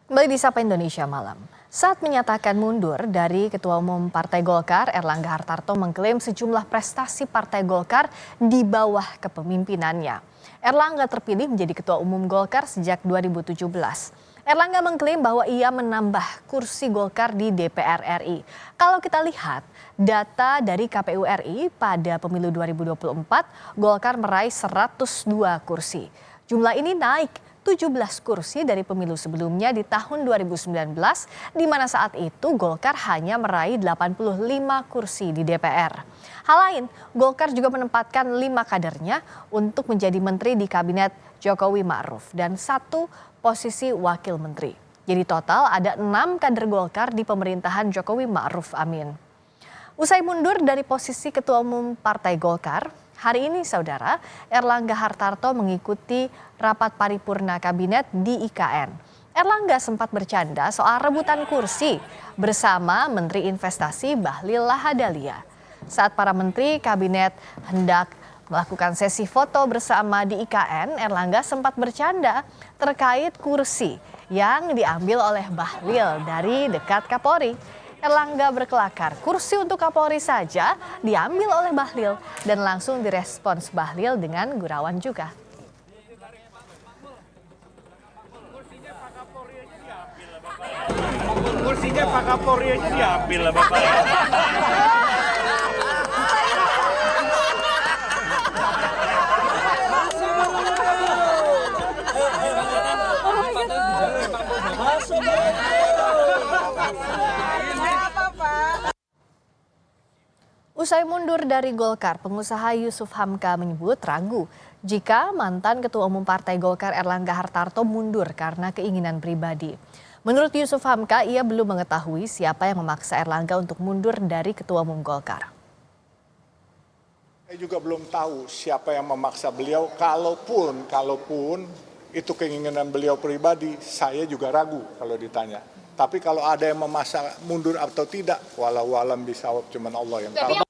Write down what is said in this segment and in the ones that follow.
Kembali di Sapa Indonesia Malam. Saat menyatakan mundur dari Ketua Umum Partai Golkar, Erlangga Hartarto mengklaim sejumlah prestasi Partai Golkar di bawah kepemimpinannya. Erlangga terpilih menjadi Ketua Umum Golkar sejak 2017. Erlangga mengklaim bahwa ia menambah kursi Golkar di DPR RI. Kalau kita lihat data dari KPU RI pada pemilu 2024, Golkar meraih 102 kursi. Jumlah ini naik 17 kursi dari pemilu sebelumnya di tahun 2019, di mana saat itu Golkar hanya meraih 85 kursi di DPR. Hal lain, Golkar juga menempatkan 5 kadernya untuk menjadi menteri di kabinet Jokowi Ma'ruf dan 1 posisi wakil menteri. Jadi total ada 6 kader Golkar di pemerintahan Jokowi Ma'ruf Amin. Usai mundur dari posisi Ketua Umum Partai Golkar, hari ini saudara, Erlangga Hartarto mengikuti rapat paripurna kabinet di IKN. Erlangga sempat bercanda soal rebutan kursi bersama Menteri Investasi Bahlil Lahadalia. Saat para menteri kabinet hendak melakukan sesi foto bersama di IKN, Erlangga sempat bercanda terkait kursi yang diambil oleh Bahlil dari dekat Kapolri. Erlangga berkelakar, kursi untuk Kapolri saja diambil oleh Bahlil dan langsung direspons Bahlil dengan gurauan juga. Kursinya Pak Kapolri aja diambil lah Bapak. Usai mundur dari Golkar, pengusaha Yusuf Hamka menyebut ragu jika mantan Ketua Umum Partai Golkar Erlangga Hartarto mundur karena keinginan pribadi. Menurut Yusuf Hamka, ia belum mengetahui siapa yang memaksa Erlangga untuk mundur dari Ketua Umum Golkar. Saya juga belum tahu siapa yang memaksa beliau, kalaupun itu keinginan beliau pribadi, saya juga ragu kalau ditanya. Tapi kalau ada yang memaksa mundur atau tidak, walau alam bisawab, cuman Allah yang tahu.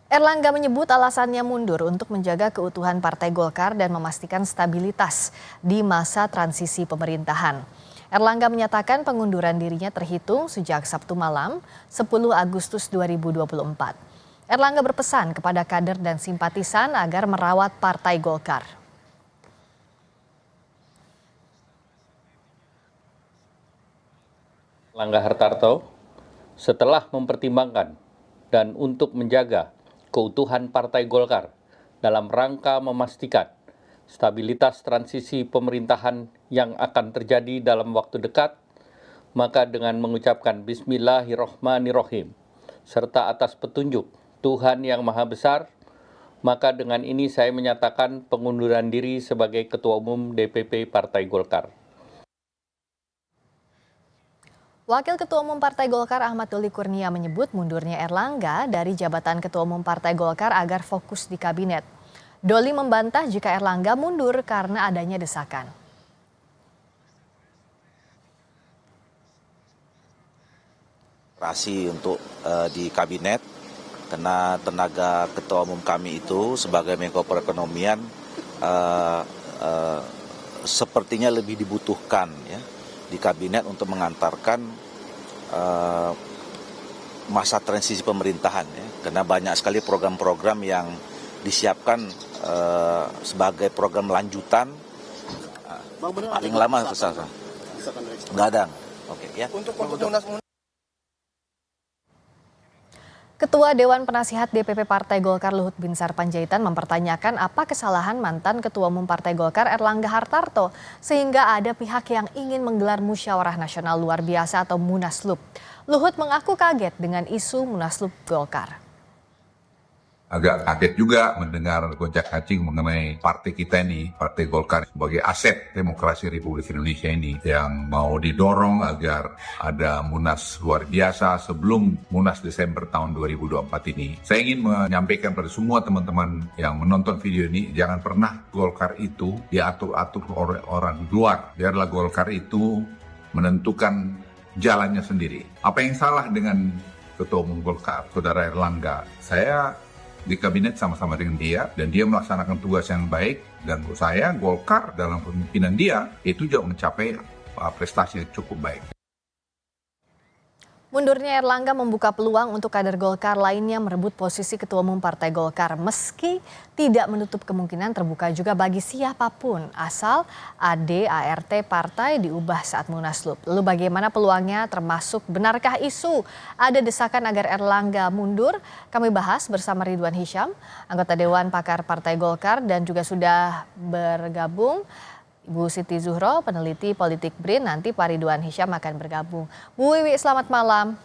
Erlangga menyebut alasannya mundur untuk menjaga keutuhan Partai Golkar dan memastikan stabilitas di masa transisi pemerintahan. Erlangga menyatakan pengunduran dirinya terhitung sejak Sabtu malam 10 Agustus 2024. Erlangga berpesan kepada kader dan simpatisan agar merawat Partai Golkar. Erlangga Hartarto setelah mempertimbangkan dan untuk menjaga keutuhan Partai Golkar dalam rangka memastikan stabilitas transisi pemerintahan yang akan terjadi dalam waktu dekat, maka dengan mengucapkan Bismillahirrohmanirrohim serta atas petunjuk Tuhan Yang Maha Besar, maka dengan ini saya menyatakan pengunduran diri sebagai Ketua Umum DPP Partai Golkar. Wakil Ketua Umum Partai Golkar Ahmad Doli Kurnia menyebut mundurnya Erlangga dari jabatan Ketua Umum Partai Golkar agar fokus di kabinet. Doli membantah jika Erlangga mundur karena adanya desakan. Untuk di kabinet, karena tenaga Ketua Umum kami itu sebagai Menko Perekonomian sepertinya lebih dibutuhkan ya di kabinet untuk mengantarkan masa transisi pemerintahan ya, karena banyak sekali program-program yang disiapkan sebagai program lanjutan paling lama nggak ada. Oke ya. Ketua Dewan Penasihat DPP Partai Golkar Luhut Binsar Panjaitan mempertanyakan apa kesalahan mantan Ketua Umum Partai Golkar Erlangga Hartarto sehingga ada pihak yang ingin menggelar musyawarah nasional luar biasa atau Munaslup. Luhut mengaku kaget dengan isu Munaslup Golkar. Agak kaget juga mendengar gonjak-ganjing mengenai partai kita ini, Partai Golkar sebagai aset demokrasi Republik Indonesia ini yang mau didorong agar ada Munas luar biasa sebelum Munas Desember tahun 2024 ini. Saya ingin menyampaikan pada semua teman-teman yang menonton video ini, jangan pernah Golkar itu diatur-atur oleh orang luar. Biarlah Golkar itu menentukan jalannya sendiri. Apa yang salah dengan Ketua Umum Golkar, Saudara Erlangga? Saya di kabinet sama-sama dengan dia dan dia melaksanakan tugas yang baik, dan menurut saya Golkar dalam pemimpinan dia itu juga mencapai prestasi yang cukup baik. Mundurnya Erlangga membuka peluang untuk kader Golkar lainnya merebut posisi Ketua Umum Partai Golkar meski tidak menutup kemungkinan terbuka juga bagi siapapun asal AD/ART partai diubah saat Munaslup. Lalu bagaimana peluangnya termasuk benarkah isu ada desakan agar Erlangga mundur? Kami bahas bersama Ridwan Hisyam, anggota Dewan Pakar Partai Golkar dan juga sudah bergabung Ibu Siti Zuhro, peneliti politik BRIN, nanti Pak Ridwan Hisyam akan bergabung. Bu Wiwi, selamat malam.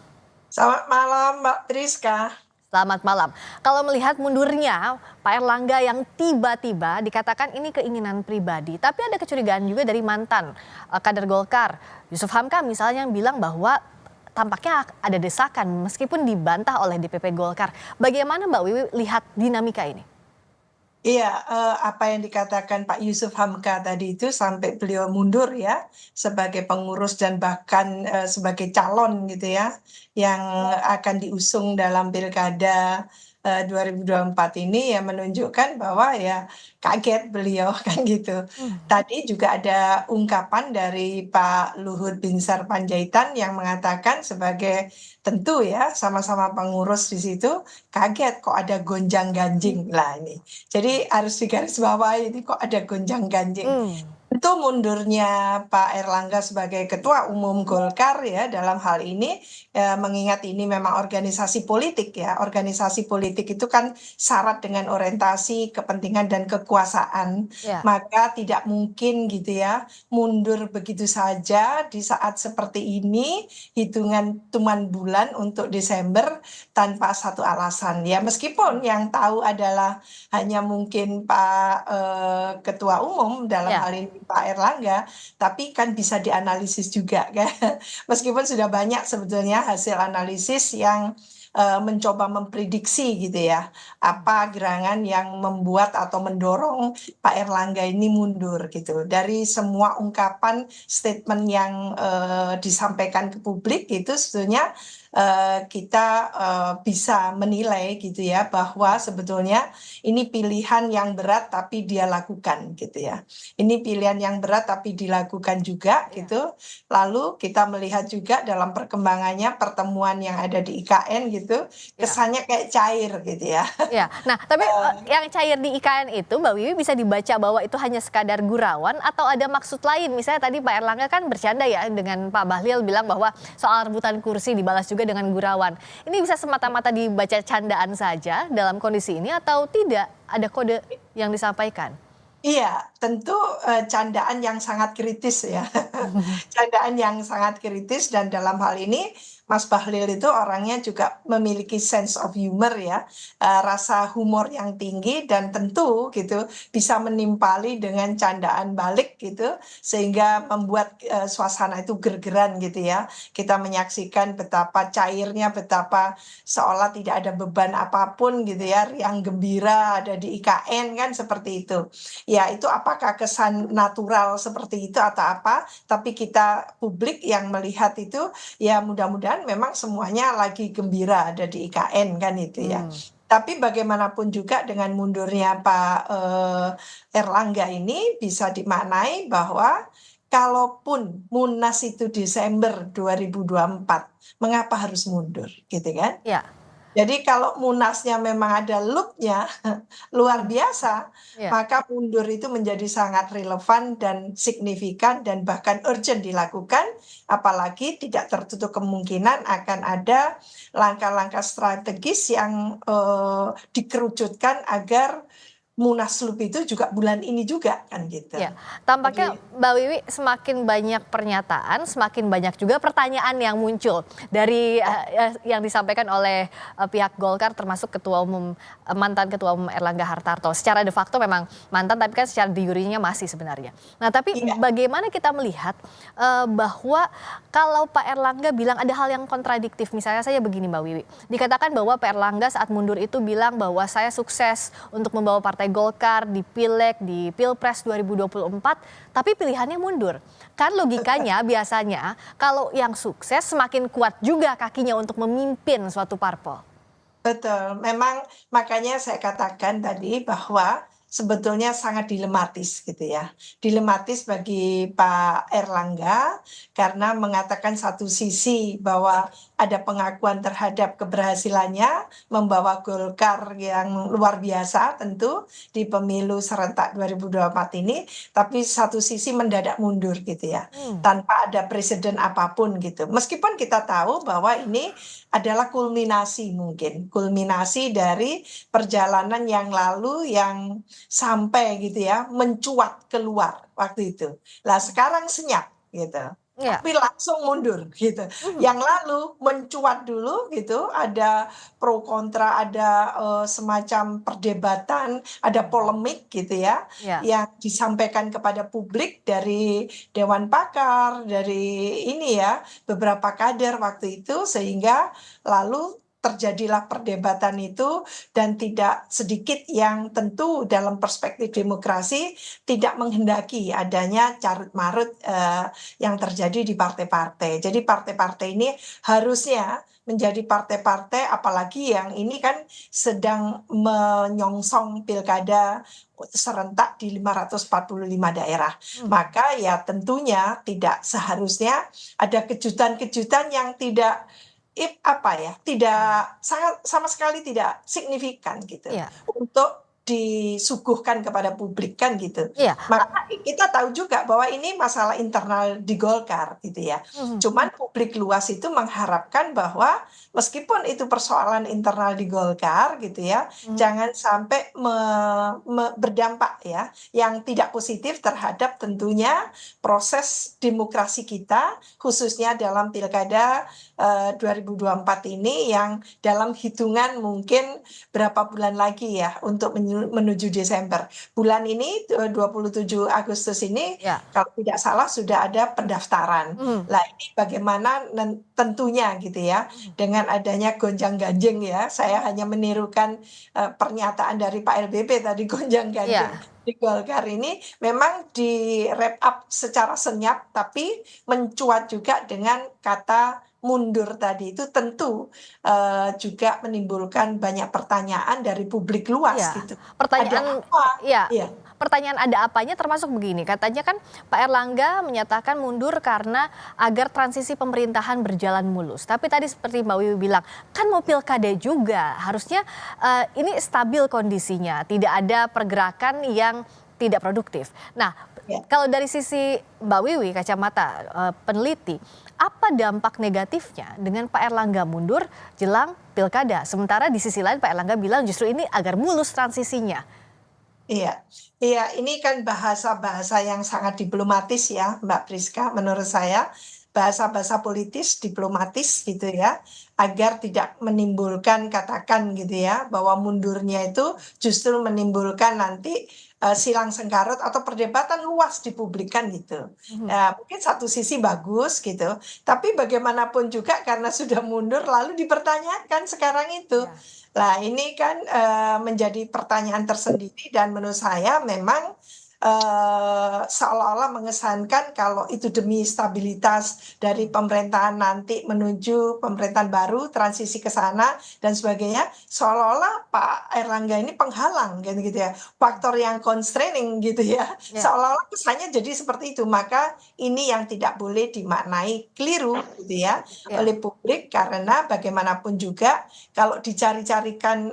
Selamat malam Mbak Priska. Selamat malam. Kalau melihat mundurnya Pak Erlangga yang tiba-tiba dikatakan ini keinginan pribadi, tapi ada kecurigaan juga dari mantan kader Golkar, Yusuf Hamka misalnya yang bilang bahwa tampaknya ada desakan meskipun dibantah oleh DPP Golkar. Bagaimana Mbak Wiwi lihat dinamika ini? Iya, apa yang dikatakan Pak Yusuf Hamka tadi itu sampai beliau mundur ya sebagai pengurus dan bahkan sebagai calon gitu ya yang akan diusung dalam pilkada 2024 ini ya menunjukkan bahwa ya kaget beliau kan gitu. Tadi juga ada ungkapan dari Pak Luhut Binsar Panjaitan yang mengatakan sebagai tentu ya sama-sama pengurus di situ kaget kok ada gonjang-ganjing lah ini. Jadi harus digarisbawahi ini kok ada gonjang-ganjing. Tentu mundurnya Pak Erlangga sebagai Ketua Umum Golkar ya dalam hal ini mengingat ini memang organisasi politik ya. Organisasi politik itu kan syarat dengan orientasi, kepentingan dan kekuasaan. Ya. Maka tidak mungkin gitu ya mundur begitu saja di saat seperti ini hitungan bulan untuk Desember tanpa satu alasan ya. Meskipun yang tahu adalah hanya mungkin Pak Ketua Umum dalam Ya. hal ini Pak Erlangga, tapi kan bisa dianalisis juga kan. Meskipun sudah banyak sebetulnya hasil analisis yang mencoba memprediksi gitu ya, apa gerangan yang membuat atau mendorong Pak Erlangga ini mundur gitu. Dari semua ungkapan statement yang disampaikan ke publik itu sebetulnya kita bisa menilai gitu ya bahwa sebetulnya ini pilihan yang berat tapi dia lakukan gitu ya. Ini pilihan yang berat tapi dilakukan juga gitu. Lalu kita melihat juga dalam perkembangannya pertemuan yang ada di IKN gitu, kesannya kayak cair gitu ya. Ya, nah tapi yang cair di IKN itu Mbak Wiwi bisa dibaca bahwa itu hanya sekadar gurauan atau ada maksud lain? Misalnya tadi Pak Erlangga kan bercanda ya dengan Pak Bahlil bilang bahwa soal rebutan kursi dibalas juga dengan gurauan. Ini bisa semata-mata dibaca candaan saja dalam kondisi ini atau tidak ada kode yang disampaikan? Iya, tentu candaan yang sangat kritis ya. Candaan yang sangat kritis dan dalam hal ini Mas Bahlil itu orangnya juga memiliki sense of humor ya, rasa humor yang tinggi dan tentu gitu bisa menimpali dengan candaan balik gitu sehingga membuat suasana itu gergeran gitu ya. Kita menyaksikan betapa cairnya, betapa seolah tidak ada beban apapun gitu ya, riang gembira ada di IKN kan seperti itu. Ya itu apakah kesan natural seperti itu atau apa, tapi kita publik yang melihat itu ya mudah-mudahan memang semuanya lagi gembira ada di IKN kan itu ya. Tapi bagaimanapun juga dengan mundurnya Pak Erlangga ini bisa dimaknai bahwa kalaupun Munas itu Desember 2024, mengapa harus mundur gitu kan? Ya. Jadi kalau Munasnya memang ada loop-nya luar biasa, Ya. maka mundur itu menjadi sangat relevan dan signifikan dan bahkan urgent dilakukan, apalagi tidak tertutup kemungkinan akan ada langkah-langkah strategis yang dikerucutkan agar Munaslup itu juga bulan ini juga kan gitu. Ya, tampaknya Mbak Wiwi semakin banyak pernyataan, semakin banyak juga pertanyaan yang muncul dari yang disampaikan oleh pihak Golkar termasuk mantan Ketua Umum Erlangga Hartarto. Secara de facto memang mantan tapi kan secara de jure-nya masih sebenarnya. Nah, tapi bagaimana kita melihat bahwa kalau Pak Erlangga bilang ada hal yang kontradiktif, misalnya saya begini Mbak Wiwi, dikatakan bahwa Pak Erlangga saat mundur itu bilang bahwa saya sukses untuk membawa Partai Golkar di Pileg, di Pilpres 2024, tapi pilihannya mundur. Kan logikanya biasanya kalau yang sukses semakin kuat juga kakinya untuk memimpin suatu parpol. Betul, memang makanya saya katakan tadi bahwa sebetulnya sangat dilematis gitu ya. Dilematis bagi Pak Erlangga karena mengatakan satu sisi bahwa ada pengakuan terhadap keberhasilannya membawa Golkar yang luar biasa tentu di pemilu serentak 2024 ini, tapi satu sisi mendadak mundur gitu ya, tanpa ada presiden apapun gitu. Meskipun kita tahu bahwa ini adalah kulminasi mungkin, kulminasi dari perjalanan yang lalu yang sampai gitu ya, mencuat keluar waktu itu. Lah sekarang senyap gitu. Ya. Tapi langsung mundur gitu. Yang lalu mencuat dulu gitu, ada pro kontra, ada semacam perdebatan, ada polemik gitu ya, Ya. yang disampaikan kepada publik dari Dewan Pakar, dari ini ya, beberapa kader waktu itu, sehingga lalu terjadilah perdebatan itu dan tidak sedikit yang tentu dalam perspektif demokrasi tidak menghendaki adanya carut-marut yang terjadi di partai-partai. Jadi partai-partai ini harusnya menjadi partai-partai apalagi yang ini kan sedang menyongsong pilkada serentak di 545 daerah. Maka ya tentunya tidak seharusnya ada kejutan-kejutan yang tidak tidak sama sekali tidak signifikan gitu Iya. untuk disuguhkan kepada publik kan gitu. Iya. Maka kita tahu juga bahwa ini masalah internal di Golkar gitu ya. Cuman publik luas itu mengharapkan bahwa meskipun itu persoalan internal di Golkar gitu ya, jangan sampai berdampak ya yang tidak positif terhadap tentunya proses demokrasi kita khususnya dalam pilkada 2024 ini yang dalam hitungan mungkin berapa bulan lagi ya untuk menuju Desember. Bulan ini 27 Agustus ini Ya. kalau tidak salah sudah ada pendaftaran. Lah ini bagaimana tentunya gitu ya dengan adanya gonjang-ganjing ya. Saya hanya menirukan pernyataan dari Pak LBP tadi gonjang-ganjing. Ya. Di Golkar ini memang di wrap up secara senyap tapi mencuat juga dengan kata mundur tadi itu tentu juga menimbulkan banyak pertanyaan dari publik luas Iya. gitu. Pertanyaan, Ada apa? ya, Iya. pertanyaan ada apanya termasuk begini, katanya kan Pak Erlangga menyatakan mundur karena agar transisi pemerintahan berjalan mulus. Tapi tadi seperti Mbak Wiwi bilang, kan mau pilkada juga, harusnya ini stabil kondisinya, tidak ada pergerakan yang tidak produktif. Nah, kalau dari sisi Mbak Wiwi, kacamata peneliti, apa dampak negatifnya dengan Pak Erlangga mundur jelang pilkada? Sementara di sisi lain Pak Erlangga bilang justru ini agar mulus transisinya. Iya, ini kan bahasa-bahasa yang sangat diplomatis ya, Mbak Priska, menurut saya bahasa-bahasa politis diplomatis gitu ya, agar tidak menimbulkan katakan gitu ya, bahwa mundurnya itu justru menimbulkan nanti silang sengkarut atau perdebatan luas di publik kan gitu. Mungkin satu sisi bagus gitu, tapi bagaimanapun juga karena sudah mundur lalu dipertanyakan sekarang itu. Lah ini kan menjadi pertanyaan tersendiri dan menurut saya memang seolah-olah mengesankan kalau itu demi stabilitas dari pemerintahan nanti menuju pemerintahan baru, transisi ke sana dan sebagainya, seolah-olah Pak Erlangga ini penghalang gitu ya, faktor yang constraining gitu ya, seolah-olah kesannya jadi seperti itu. Maka ini yang tidak boleh dimaknai keliru gitu ya oleh publik, karena bagaimanapun juga kalau dicari-carikan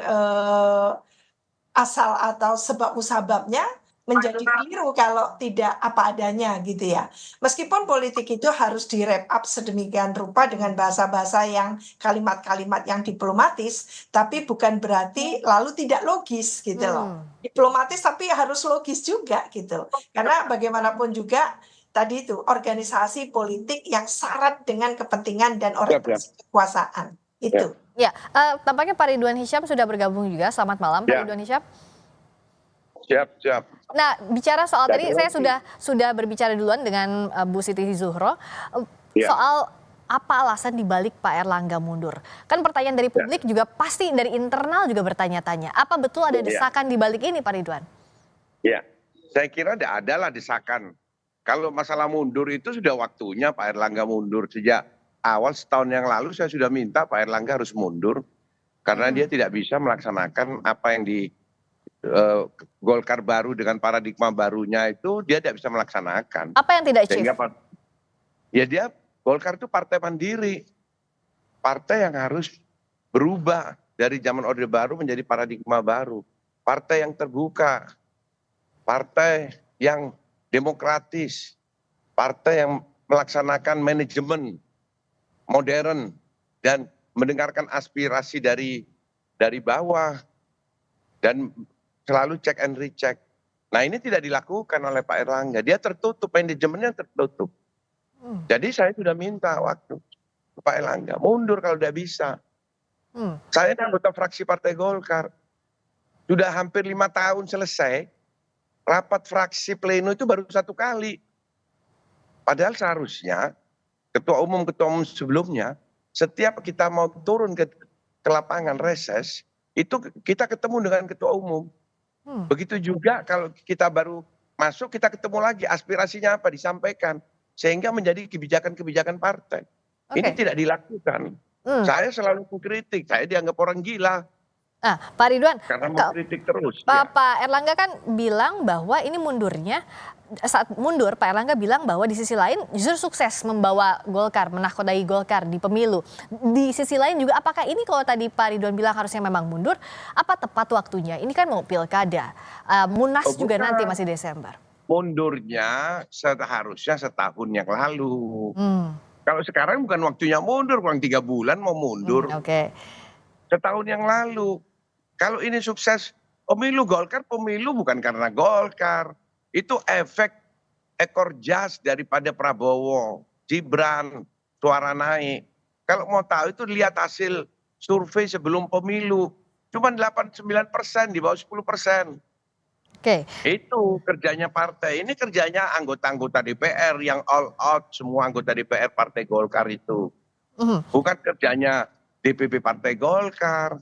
asal atau sebab musababnya menjadi keliru kalau tidak apa adanya gitu ya. Meskipun politik itu harus di wrap up sedemikian rupa dengan bahasa-bahasa yang kalimat-kalimat yang diplomatis, tapi bukan berarti lalu tidak logis gitu loh. Diplomatis tapi harus logis juga gitu. Karena bagaimanapun juga tadi itu organisasi politik yang syarat dengan kepentingan dan orientasi kekuasaan. Itu. Ya, tampaknya Pak Ridwan Hisyam sudah bergabung juga. Selamat malam Pak Ridwan Hisyam. Siap. Nah, bicara soal tadi saya sudah berbicara duluan dengan Bu Siti Zuhro soal apa alasan dibalik Pak Erlangga mundur. Kan pertanyaan dari publik juga pasti dari internal juga bertanya-tanya. Apa betul ada desakan dibalik ini Pak Ridwan? Ya, saya kira adalah desakan. Kalau masalah mundur itu sudah waktunya Pak Erlangga mundur. Sejak awal setahun yang lalu saya sudah minta Pak Erlangga harus mundur. Karena dia tidak bisa melaksanakan apa yang Golkar baru dengan paradigma barunya itu dia tidak bisa melaksanakan. Apa yang tidak achieve? Sehingga ya dia Golkar itu partai mandiri, partai yang harus berubah dari zaman Orde Baru menjadi paradigma baru, partai yang terbuka, partai yang demokratis, partai yang melaksanakan manajemen modern dan mendengarkan aspirasi dari bawah dan selalu cek and recheck. Nah ini tidak dilakukan oleh Pak Erlangga, dia tertutup, manajemennya tertutup. Jadi saya sudah minta waktu ke Pak Erlangga mundur kalau tidak bisa. Saya ini anggota fraksi Partai Golkar, sudah hampir 5 tahun selesai, rapat fraksi pleno itu baru 1 kali. Padahal seharusnya ketua umum sebelumnya, setiap kita mau turun ke lapangan reses, itu kita ketemu dengan ketua umum. Begitu juga kalau kita baru masuk, kita ketemu lagi aspirasinya apa, disampaikan. Sehingga menjadi kebijakan-kebijakan partai. Ini tidak dilakukan. Saya selalu mengkritik, saya dianggap orang gila. Nah, Pak Ridwan, karena mengkritik terus. Pak Erlangga kan bilang bahwa ini mundurnya, saat mundur Pak Erlangga bilang bahwa di sisi lain justru sukses membawa Golkar, menahkodai Golkar di pemilu. Di sisi lain juga apakah ini kalau tadi Pak Ridwan bilang harusnya memang mundur, apa tepat waktunya? Ini kan mau pilkada, Munas juga nanti masih Desember. Mundurnya seharusnya setahun yang lalu. Kalau sekarang bukan waktunya mundur, kurang 3 bulan mau mundur. Setahun yang lalu. Kalau ini sukses pemilu Golkar, pemilu bukan karena Golkar. Itu efek ekor jas daripada Prabowo, Gibran, suara naik. Kalau mau tahu itu lihat hasil survei sebelum pemilu. Cuma 8-9%, di bawah 10%. Itu kerjanya partai. Ini kerjanya anggota-anggota DPR yang all out, semua anggota DPR Partai Golkar itu. Bukan kerjanya DPP Partai Golkar.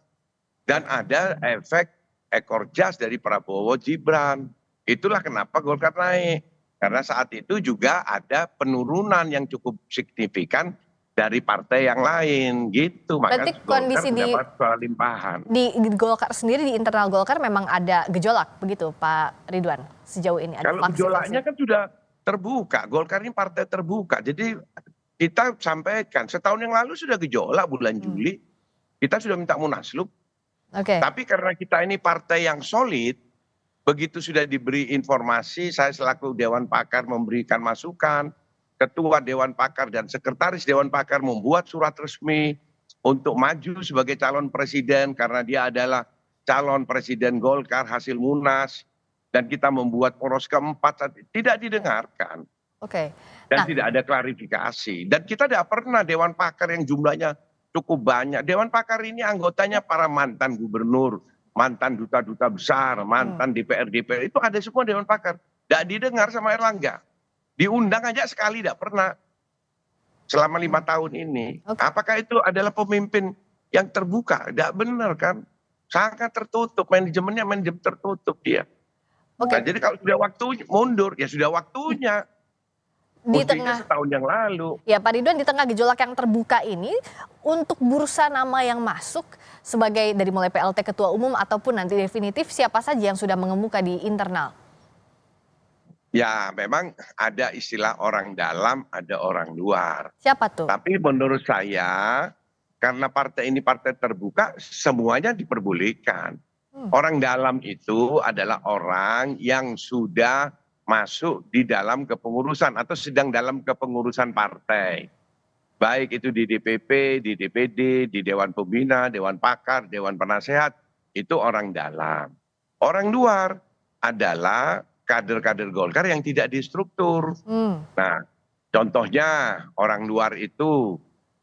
Dan ada efek ekor jas dari Prabowo Gibran. Itulah kenapa Golkar naik. Karena saat itu juga ada penurunan yang cukup signifikan dari partai yang lain gitu. Berarti kondisi di Golkar sendiri, di internal Golkar memang ada gejolak begitu Pak Ridwan sejauh ini? Kalau gejolaknya kan sudah terbuka, Golkar ini partai terbuka. Jadi kita sampaikan setahun yang lalu sudah gejolak bulan Juli, kita sudah minta munaslup. Tapi karena kita ini partai yang solid, begitu sudah diberi informasi, saya selaku Dewan Pakar memberikan masukan, Ketua Dewan Pakar dan Sekretaris Dewan Pakar membuat surat resmi untuk maju sebagai calon presiden karena dia adalah calon presiden Golkar hasil Munas, dan kita membuat poros keempat, tidak didengarkan. Dan tidak ada klarifikasi. Dan kita tidak pernah Dewan Pakar yang jumlahnya cukup banyak. Dewan Pakar ini anggotanya para mantan gubernur, mantan duta-duta besar, mantan DPR-DPR, itu ada semua Dewan Pakar. Tidak didengar sama Erlangga. Diundang aja sekali, tidak pernah. Selama 5 tahun ini. Apakah itu adalah pemimpin yang terbuka? Tidak benar kan? Sangat tertutup, manajemennya manajemen tertutup dia. Nah, jadi kalau sudah waktunya mundur, ya sudah waktunya. Di tengah setahun yang lalu. Ya Pak Ridwan, di tengah gejolak yang terbuka ini, untuk bursa nama yang masuk sebagai dari mulai PLT Ketua Umum ataupun nanti definitif, siapa saja yang sudah mengemuka di internal? Ya memang ada istilah orang dalam, ada orang luar. Siapa tuh? Tapi menurut saya, karena partai ini partai terbuka, semuanya diperbolehkan. Orang dalam itu adalah orang yang sudah masuk di dalam kepengurusan atau sedang dalam kepengurusan partai. Baik itu di DPP, di DPD, di Dewan Pembina, Dewan Pakar, Dewan Penasehat, itu orang dalam. Orang luar adalah kader-kader Golkar yang tidak distruktur. Nah, contohnya orang luar itu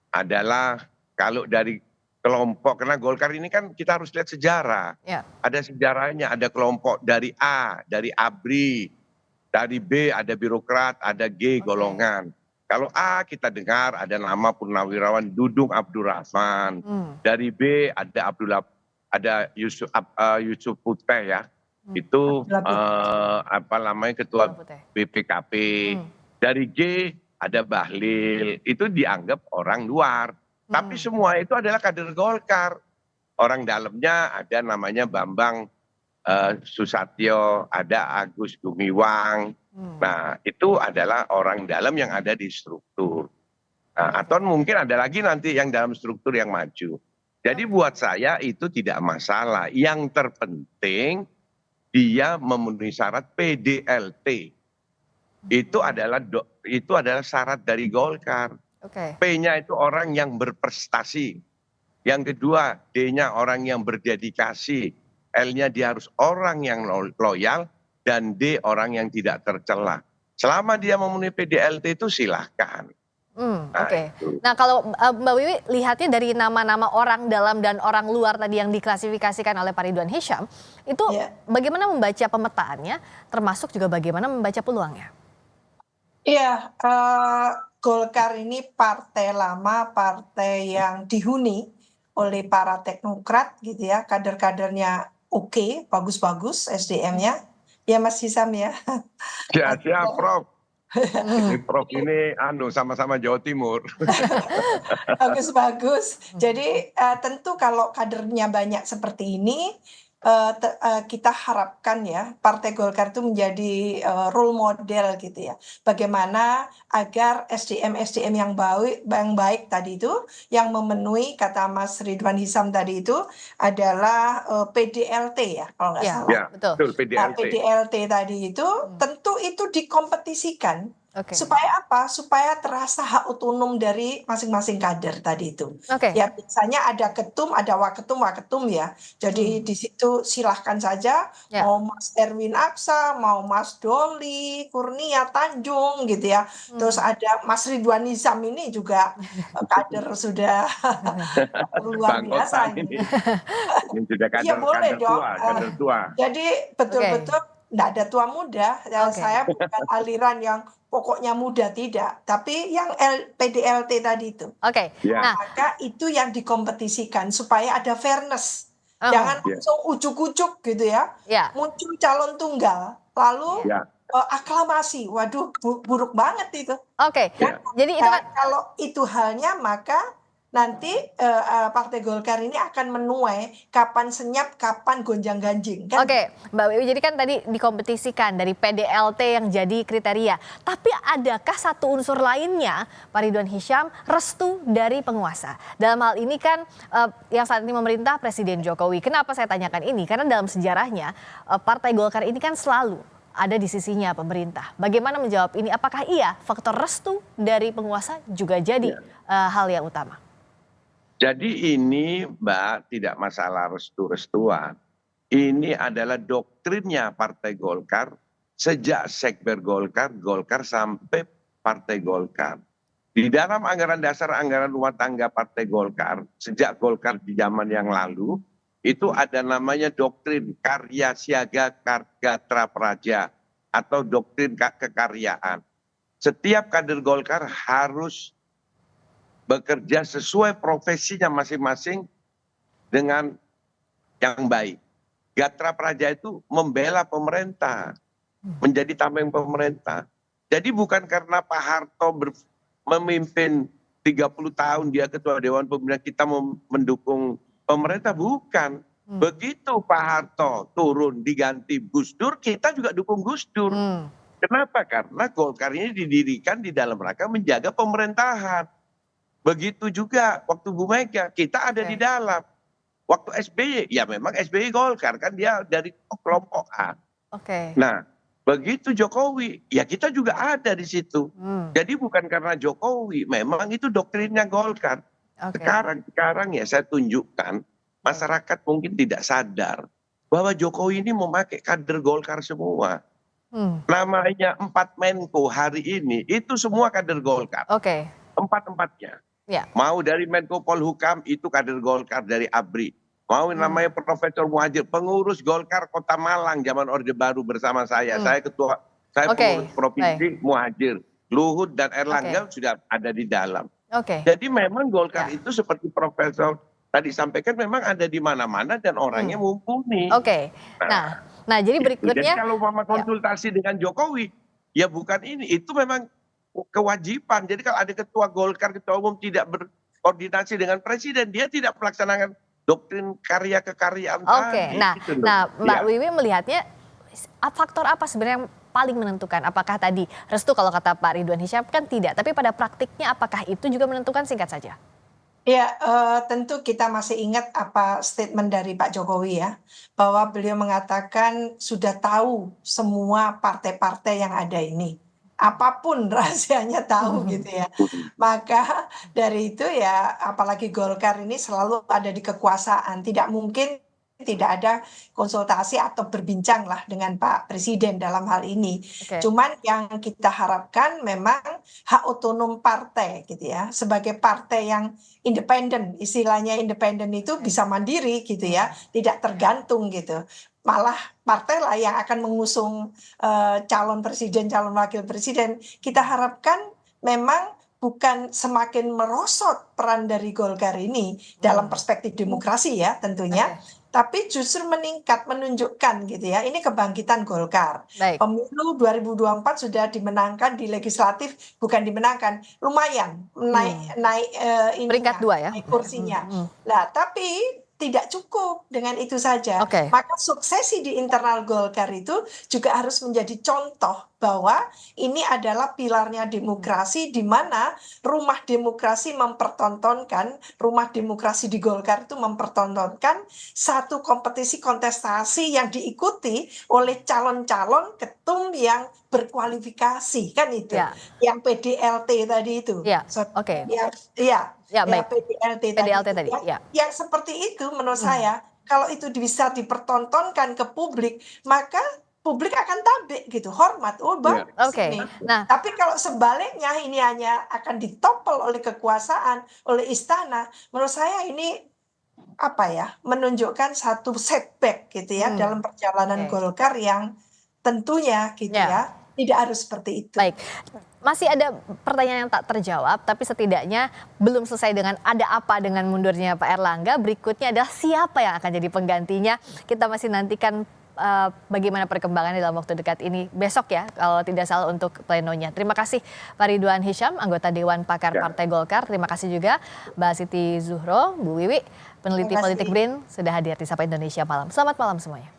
adalah kalau dari kelompok, karena Golkar ini kan kita harus lihat sejarah. Ada sejarahnya, ada kelompok dari A, dari ABRI, dari B ada birokrat, ada G golongan. Kalau A kita dengar ada nama Purnawirawan Dudung Abdurrahman. Dari B ada Yusuf Puteh ya. Itu apa namanya ketua BPKP. Dari G ada Bahlil. Itu dianggap orang luar. Tapi semua itu adalah kader Golkar. Orang dalamnya ada namanya Bambang Susatyo, ada Agus Gumiwang. Nah, itu adalah orang dalam yang ada di struktur. Nah, atau mungkin ada lagi nanti yang dalam struktur yang maju. Jadi buat saya itu tidak masalah. Yang terpenting dia memenuhi syarat PDLT. Itu adalah syarat dari Golkar. P-nya itu orang yang berprestasi. Yang kedua, D-nya orang yang berdedikasi. L-nya dia harus orang yang loyal, dan D orang yang tidak tercela. Selama dia memenuhi PDLT itu silahkan. Nah kalau Mbak Wiwi lihatnya dari nama-nama orang dalam dan orang luar tadi yang diklasifikasikan oleh Pak Ridwan Hisyam, itu bagaimana membaca pemetaannya, termasuk juga bagaimana membaca peluangnya? Iya, Golkar ini partai lama, partai yang dihuni oleh para teknokrat gitu ya, kader-kadernya oke, bagus-bagus SDM-nya. Ya Mas Hisam ya. Siap, Prof. Ini Prof ini sama-sama Jawa Timur. Bagus-bagus. Jadi tentu kalau kadernya banyak seperti ini, kita harapkan ya Partai Golkar itu menjadi role model gitu ya. Bagaimana agar SDM yang baik tadi itu, yang memenuhi kata Mas Ridwan Hisyam tadi itu adalah PDLT ya kalau nggak salah. Ya, betul, PDLT. Nah, PDLT tadi itu tentu itu dikompetisikan. Supaya apa? Supaya terasa hak otonom dari masing-masing kader tadi itu. Ya biasanya ada ketum, ada waketum ya. Jadi di situ silahkan saja mau Mas Erwin Aksa, mau Mas Doli, Kurnia Tanjung gitu ya. Terus ada Mas Ridwan Hisyam ini juga kader sudah luar biasa ini. Ini sudah Ya boleh dong. kader tua. Jadi betul-betul enggak ada tua muda. Saya bukan aliran yang pokoknya muda, tidak, tapi yang PDLT tadi itu. Maka itu yang dikompetisikan supaya ada fairness. Jangan langsung ujuk-ujuk gitu ya. Muncul calon tunggal, lalu aklamasi. Waduh, buruk banget itu. Jadi itu kalau itu halnya, maka nanti Partai Golkar ini akan menuai kapan senyap, kapan gonjang-ganjing. Kan? Mbak Wiwi, jadi kan tadi dikompetisikan dari PDLT yang jadi kriteria. Tapi adakah satu unsur lainnya, Pak Ridwan Hisyam, restu dari penguasa? Dalam hal ini kan yang saat ini memerintah Presiden Jokowi. Kenapa saya tanyakan ini? Karena dalam sejarahnya Partai Golkar ini kan selalu ada di sisinya pemerintah. Bagaimana menjawab ini? Apakah iya faktor restu dari penguasa juga jadi hal yang utama? Jadi ini Mbak tidak masalah restu-restuan. Ini adalah doktrinnya Partai Golkar sejak Sekber Golkar sampai Partai Golkar. Di dalam anggaran dasar anggaran rumah tangga Partai Golkar, sejak Golkar di zaman yang lalu, itu ada namanya doktrin karya siaga karya praja atau doktrin kekaryaan. Setiap kader Golkar harus bekerja sesuai profesinya masing-masing dengan yang baik. Gatra Praja itu membela pemerintah, menjadi tameng pemerintah. Jadi bukan karena Pak Harto memimpin 30 tahun dia ketua Dewan Pembina kita mendukung pemerintah, bukan. Begitu Pak Harto turun diganti Gus Dur, kita juga dukung Gus Dur. Kenapa? Karena Golkar ini didirikan di dalam rangka menjaga pemerintahan. Begitu juga waktu Bu Mega, kita ada di dalam. Waktu SBY, ya memang SBY Golkar, kan dia dari kelompok A. Nah, begitu Jokowi, ya kita juga ada di situ. Jadi bukan karena Jokowi, memang itu doktrinnya Golkar. Sekarang ya saya tunjukkan, masyarakat mungkin tidak sadar bahwa Jokowi ini memakai kader Golkar semua. Namanya 4 Menko hari ini, itu semua kader Golkar. Empat-empatnya. Mau dari Menko Polhukam itu kader Golkar dari ABRI. Mau namanya Profesor Muhajir, pengurus Golkar Kota Malang zaman Orde Baru bersama saya. Saya pengurus provinsi Muhajir. Luhut dan Erlangga sudah ada di dalam. Jadi memang Golkar itu seperti Profesor tadi sampaikan memang ada di mana-mana dan orangnya mumpuni. Nah jadi berikutnya. Jadi kalau mama konsultasi dengan Jokowi, ya bukan ini, itu memang kewajiban. Jadi kalau ada ketua Golkar, ketua umum tidak berkoordinasi dengan presiden, dia tidak melaksanakan doktrin karya kekaryaan Oke, tadi. nah, gitu loh. nah Mbak Ya. Wiwi melihatnya faktor apa sebenarnya yang paling menentukan? Apakah tadi restu kalau kata Pak Ridwan Hisyam kan tidak, tapi pada praktiknya apakah itu juga menentukan? Singkat saja. Ya, tentu kita masih ingat apa statement dari Pak Jokowi ya, bahwa beliau mengatakan sudah tahu semua partai-partai yang ada ini. Apapun rahasianya tahu gitu ya. Maka dari itu ya, apalagi Golkar ini selalu ada di kekuasaan. Tidak mungkin tidak ada konsultasi atau berbincang lah dengan Pak Presiden dalam hal ini. Oke. Cuman yang kita harapkan memang hak otonom partai gitu ya, sebagai partai yang independen, istilahnya independen itu bisa mandiri gitu ya, tidak tergantung gitu. Malah partai lah yang akan mengusung calon presiden, calon wakil presiden. Kita harapkan memang bukan semakin merosot peran dari Golkar ini dalam perspektif demokrasi ya tentunya, tapi justru meningkat, menunjukkan gitu ya, ini kebangkitan Golkar. Baik. Pemilu 2024 sudah dimenangkan di legislatif, bukan dimenangkan, lumayan naik ininya, Peringkat 2 ya. naik kursinya. Nah, tapi tidak cukup dengan itu saja. Oke. Maka suksesi di internal Golkar itu juga harus menjadi contoh bahwa ini adalah pilarnya demokrasi, di mana rumah demokrasi mempertontonkan, rumah demokrasi di Golkar itu mempertontonkan satu kompetisi kontestasi yang diikuti oleh calon-calon ketum yang berkualifikasi, kan itu. Ya. Yang PDLT tadi itu. Ya, oke. Iya, Ya, baik. PDLT PDLT tadi. tadi, ya. Yang seperti itu menurut saya, kalau itu bisa dipertontonkan ke publik, maka publik akan tabik gitu, hormat. Oh, bagus Oke. ini. Nah, Tapi kalau sebaliknya ini hanya akan ditopel oleh kekuasaan, oleh istana, menurut saya ini apa ya, menunjukkan satu setback gitu ya dalam perjalanan Oke. Golkar yang tentunya gitu Ya. ya tidak harus seperti itu. baik. Masih ada pertanyaan yang tak terjawab, tapi setidaknya belum selesai dengan ada apa dengan mundurnya Pak Erlangga. Berikutnya adalah siapa yang akan jadi penggantinya. Kita masih nantikan bagaimana perkembangannya dalam waktu dekat ini. Besok ya, kalau tidak salah untuk plenonya. Terima kasih Pak Ridwan Hisyam, anggota Dewan Pakar Partai Golkar. Terima kasih juga Mbak Siti Zuhro, Bu Wiwi, peneliti Terima kasih. politik BRIN, sudah hadir di Sapa Indonesia Malam. Selamat malam semuanya.